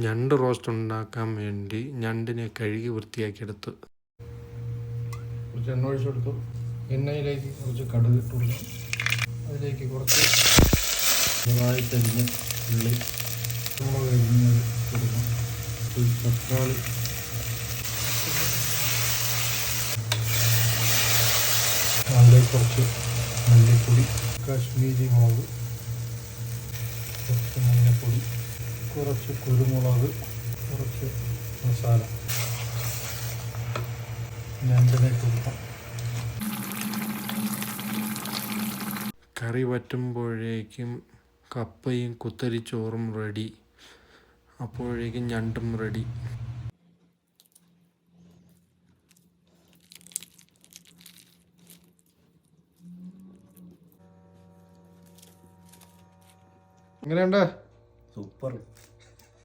ഞണ്ട് റോസ്റ്റ് ഉണ്ടാക്കാൻ വേണ്ടി ഞണ്ടിനെ കഴുകി വൃത്തിയാക്കിയെടുത്ത് കുറച്ച് എണ്ണ ഒഴിച്ചു കൊടുത്തു. എണ്ണയിലേക്ക് കുറച്ച് കടുക് ഇട്ട് കൊടുത്തു. അതിലേക്ക് കുറച്ച് ചെറുതായി തരിഞ്ഞ ഉള്ളി, മുളക് അരിഞ്ഞത് കൊടുക്കും. ഒരു തക്കാളി, അതിലേക്ക് കുറച്ച് മല്ലിപ്പൊടി, കാശ്മീരി മുളക്, കുറച്ച് മഞ്ഞൾപ്പൊടി, കുറച്ച് കുരുമുളക്, കുറച്ച് മസാല ഞണ്ടിലേക്ക് കൊടുക്കാം. കറി വറ്റുമ്പോഴേക്കും കപ്പയും കുത്തരിച്ചോറും റെഡി. അപ്പോഴേക്കും ഞണ്ടും റെഡി. എങ്ങനെയുണ്ട്? സൂപ്പർ.